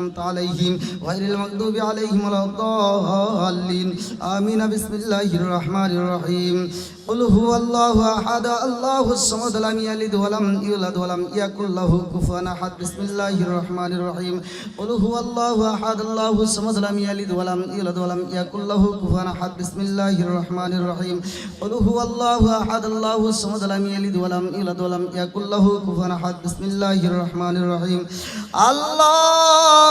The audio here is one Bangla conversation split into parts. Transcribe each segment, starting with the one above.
أنعمت عليهم غير المغضوب عليهم ولا الضالين آمين بسم الله الرحمن الرحيم قل هو الله أحد الله الصمد لم يلد ولم يولد ولم يكن له كفوا أحد بسم الله الرحمن الرحيم قل هو الله أحد الله الصمد لم يلد ولم يولد ولم يكن له كفوا أحد بسم الله الرحمن الرحيم قل هو الله أحد الله الصمد لم يلد ولم يولد ولم يكن له كفوا أحد بسم الله الرحمن الرحيم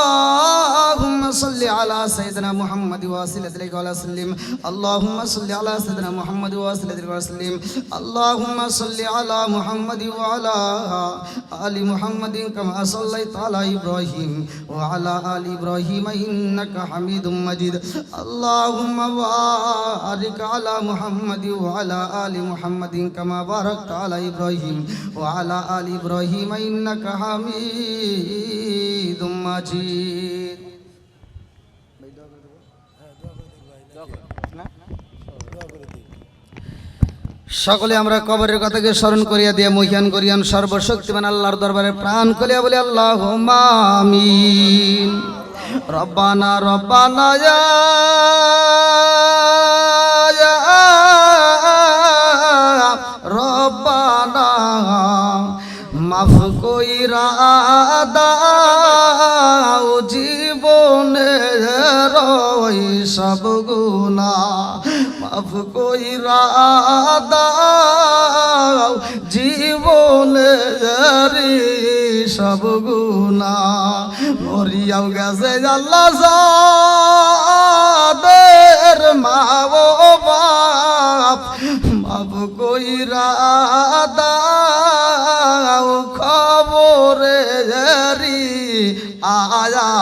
اللهم صل على سيدنا محمد وسلم وسلم اللهم صل على سيدنا محمد وسلم وسلم اللهم صل على محمد وعلى آل محمد كما صليت على إبراهيم وعلى آل إبراهيم إنك حميد مجيد اللهم بارك على محمد وعلى آل محمد كما باركت على إبراهيم وعلى آل إبراهيم إنك حميد مجيد সকলে আমরা কবরের কথাকে স্মরণ করিয়া দিয়ে মহিয়ান করিয়ান সর্বশক্তিমান আল্লাহর দরবারে প্রাণ করিয়া বলি আল্লাহুম্মা আমিন রব্বানা রব্বানা ইয়া রব্বানা মাফ কইরা দাও জীবনের সব গুনাহ মাফ কইরা দাও জীবনের সব গুনাহ মরিয়াও গেছে আল্লাহ যাদের মা ও বাপ মাফ কইরা দাও খবরে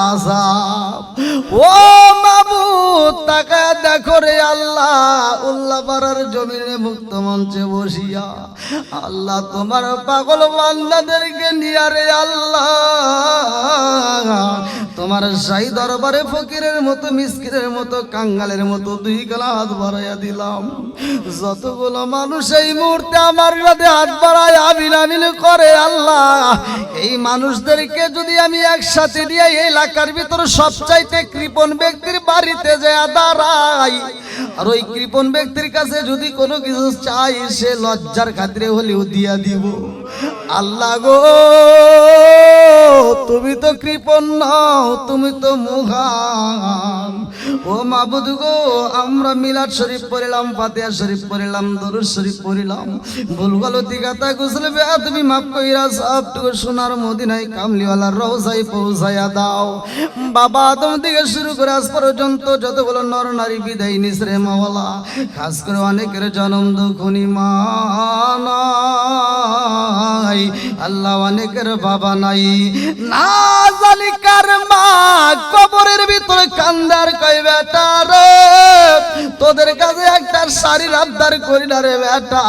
আযাব ও মাবুদ তাকে দেখো রে আল্লাহ উল্লাপাড়ার জমিনে মুক্ত মঞ্চে বসিয়া আল্লাহ তোমার পাগল বান্দাদেরকে নিয়ে রে আল্লাহ তোমার শাহী দরবারে ফকিরের মতো মিসকিনের মতো কাঙ্গালের মতো দুই গলা হাত বাড়াইয়া দিলাম যতগুলো মানুষ এই মুহূর্তে আমার সাথে হাত বাড়ায় আমিন আমিন করে আল্লাহ এই মানুষদেরকে যদি আমি একসাথে নিয়ে এই এলাকার ভিতর সবচাইতে কৃপণ ব্যক্তির বাড়িতে যায় দাঁড়াই আর ওই কৃপণ ব্যক্তির কাছে যদি কোনো কিছু চাই সে লজ্জার খাতিরে হলেও দিয়া দিব আল্লাহ গো তুমি তো কৃপণ নও তুমি তো মহান ও মাবুদ গো আমরা মিলাদ শরীফ পড়লাম ফাতিহা শরীফ পড়লাম দরুদ শরীফ পড়লাম ভুল গলতি কথা গুসল তুমি মাফ কইরা সবটুকু সোনার মদিনায় কামলিওয়ালার রওজায় পৌঁছায়া দাও বাবা আদম থেকে শুরু করে আজ পর্যন্ত যতগুলো নর নারী বিদায় নিসরে মাওলা খাস করে অনেকের জন্ম দুঃখনি মা নাই আল্লাহ অনেকের বাবা নাই না জানি কার মা কবরের ভিতরে কান্দার কই বেটা রে তোদের কাছে একটা শাড়ির আবদার করি না রে বেটা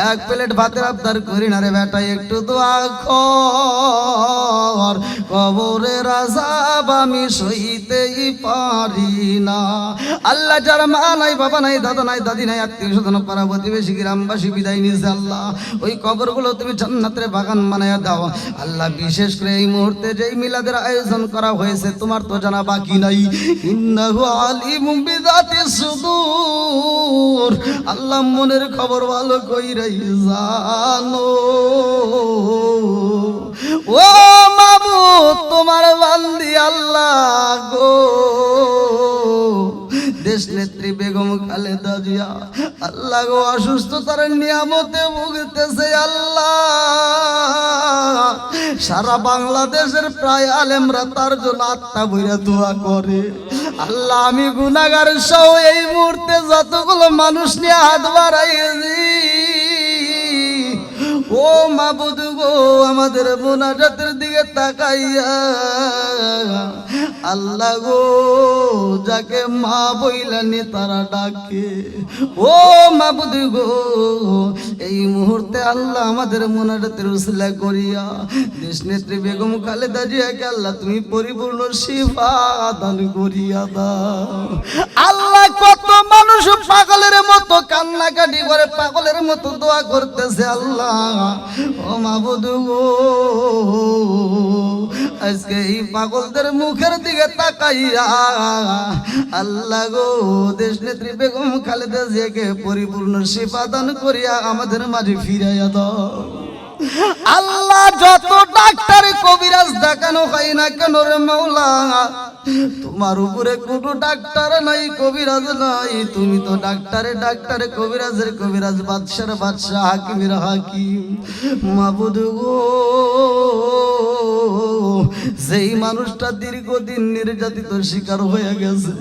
এক প্লেট ভাতের আবদার করি না রে বেটা একটু দোয়া কর কবরের আযাব আমি সইতেই পারি না আল্লাহ যার মা নাই বাবা নাই দাদা নাই দাদি নাই আত্মীয় স্বজন পাড়া প্রতিবেশী গ্রামবাসী বিদায় নিয়েছে আল্লাহ ওই কবরগুলো তুমি জান্নাতের বাগান বানায়া দাও আল্লাহ বিশেষ করে এই মুহূর্তে যেই মিলাদের আয়োজন করা হয়েছে তোমার তো জানা বাকি নাই ইন্নাহু আলিমুম বিযাতি সুদূর আল্লাহ মনের খবর ভালো কইরাই জানো ও মাবুদ তোমার বান্দি আল্লাহ গো দেশ নেত্রী বেগম খালেদা জিয়া আল্লাহ গো অসুস্থতার নিয়ামতে ভুগতেছে আল্লাহ সারা বাংলাদেশের প্রায় আলেমরা তার জন্য আত্মা বইরা দোয়া করে আল্লাহ আমি গুনাহগার সহ এই মুহূর্তে যতগুলো মানুষ নিয়ে হাত বাড়াইছি ও মাবুদ গো আমাদের মোনাজাতের দিকে তাকাইয়া আল্লাহ গো যাকে মা বইলানি তারা ডাকে ও মাবুদ গো এই মুহূর্তে আল্লাহ আমাদের মোনাজাতের উসিলা করিয়া দেশ নেত্রী বেগম খালেদা জিয়াকে আল্লাহ তুমি পরিপূর্ণ শিফা দান করিয়া দাও আল্লাহ কত মানুষ পাগলের মতো কান্নাকাটি করে পাগলের মতো দোয়া করতেছে আল্লাহ ও মাবুদ গো আজকে এই পাগলদের মুখের দিকে তাকাইয়া আল্লাহ গো দেশ নেত্রী বেগম খালেদা জিয়াকে পরিপূর্ণ সেবা দান করিয়া আমাদের মাঝে ফিরাইয়া দাও আল্লাহ। যত ডাক্তার কবিরাজ দেখানো হয় না কেন রে মাওলা, তোমার উপরে কোনো ডাক্তার নাই, কবিরাজ নাই। তুমি তো ডাক্তারে ডাক্তারে, কবিরাজের কবিরাজ, বাদশার বাদশাহ, হাকিমের হাকিম। মাবুদ গো, যেই মানুষটা দীর্ঘদিন নির্যাতিত শিকার হয়ে গেছে,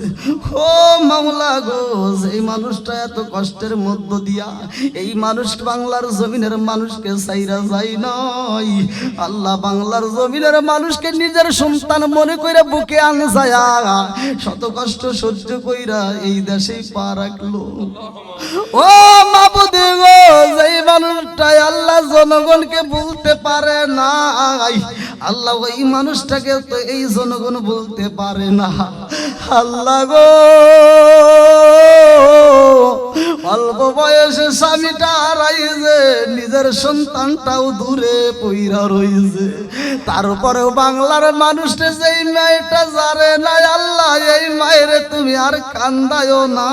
ও মাওলা গো, যেই মানুষটা এত কষ্টের মধ্য দিয়া এই মানুষ বাংলার জমিনের মানুষকে চাইরা যায় নাই, আল্লাহ বাংলার জমিনের মানুষকে নিজের সন্তান মনে কইরা বুকে আনে যায়া শত কষ্ট সহ্য কইরা এই দেশেই পা রাখলো। ও মাবুদ গো, যেই মানুষটাই আল্লাহ জনগণকে বলতে পারে না, আল্লাহ ওই মানুষটাকে তো এই জনগণ বলতে পারে না। আল্লাহ গো, অল্প বয়সে স্বামীটা হারাইছে, নিজের সন্তানটাও দূরে পইরা রইছে, তারপরেও বাংলার মানুষটা যেই মেয়েটা জানে না, আল্লাহ এই মায়ের তুমি আর কান্দায়ও না।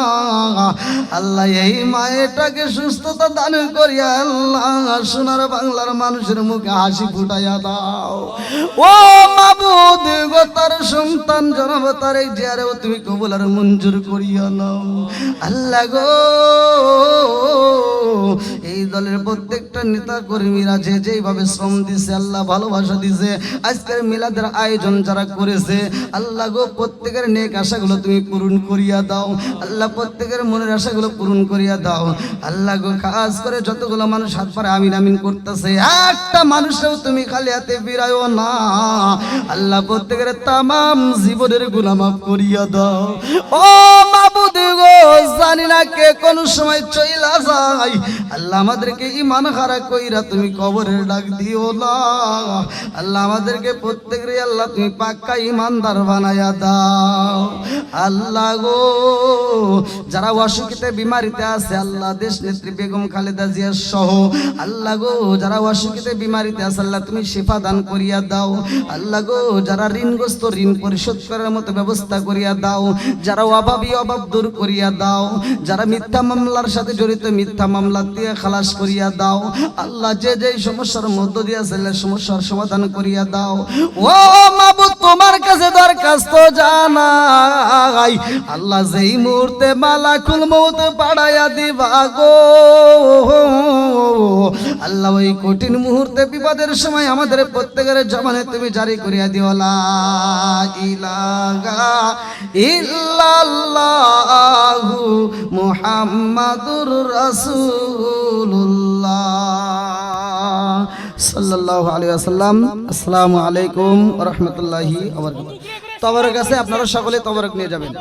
আল্লাহ এই মায়েটাকে সুস্থতা দান করিয়া আল্লাহ সোনার বাংলার মানুষের মুখে হাসি ফুটাইয়া দাও। ও মাবুদ গো, তার সন্তান জনম তার এই জিয়ারেও তুমি কবুল আর মঞ্জুর করিয়া নাও। আল্লাহ গো, এই দলের প্রত্যেকটা নেতা কর্মীরা যে যেইভাবে শ্রম দিছে, আল্লাহ ভালোবাসা দিছে, আজকের মিলাদের আয়োজন যারা করেছে, আল্লাহ গো প্রত্যেকের নেক আশাগুলো তুমি পূরণ করিয়া দাও। আল্লাহ প্রত্যেকের মনের আশাগুলো পূরণ করিয়া দাও। আল্লাহ গো, খাস করে যতগুলো মানুষ হাত পারে আমিন আমিন করতেছে, একটা মানুষও তুমি খালি হাতে ফিরায়ও না। আল্লাহ প্রত্যেকের তামাম জীবনের গুনাহ মাফ করিয়া দাও। ও মাবুদ গো, জানি না কে কোন সময় চইলা যায়, আল্লাহ আমাদেরকে ঈমান হারা কইরা তুমি কবরের ডাক দিও না। আল্লাহ আমাদেরকে প্রত্যেকের আল্লাহ তুমি পাক্কা ঈমানদার বানায়া দাও। আল্লাহ গো, যারা অসুখিতে বিমারিতে আছে, আল্লাহ দেশ নেত্রী বেগম খালেদা জিয়া সহ, আল্লাহ গো যারা অসুখিতে বিমারিতে আছে, আল্লাহ তুমি শিফা দান করিয়া দাও। আল্লাহ গো, যারা ঋণগ্রস্ত ঋণ পরিশোধ করার মতো ব্যবস্থা করিয়া দাও, যারা অভাবী অভাব দূর করিয়া দাও, যারা মিথ্যা মামলার সাথে জড়িত মিথ্যা মামলা দিয়ে খালাস করিয়া দাও। আল্লাহ যে যেই সমস্যার মধ্য দিয়ে আছে, সমস্যার সমাধান করিয়া দাও। ও মাবুদ, তোমার কাছে দরখাস্ত জানাই, আল্লাহ যেই মুহূর্তে মালাকুল মউত পাড়াইয়া দিবা গো, আল্লাহ ওই কঠিন মুহূর্তে বিপদের সময় আমাদের প্রত্যেকের জবানে তুমি জারি করিয়া দিও, লা ইলাহা ইল্লাল্লাহু মুহাম্মাদুর রাসূলুল্লাহ সাল্লাল্লাহু আলাইহি ওয়াসাল্লাম। আসসালামু আলাইকুম ওয়া রাহমাতুল্লাহি ওয়া বারাকাতুহু। তবরক আছে, আপনারা সকলে তবরক নিয়ে যাবেন।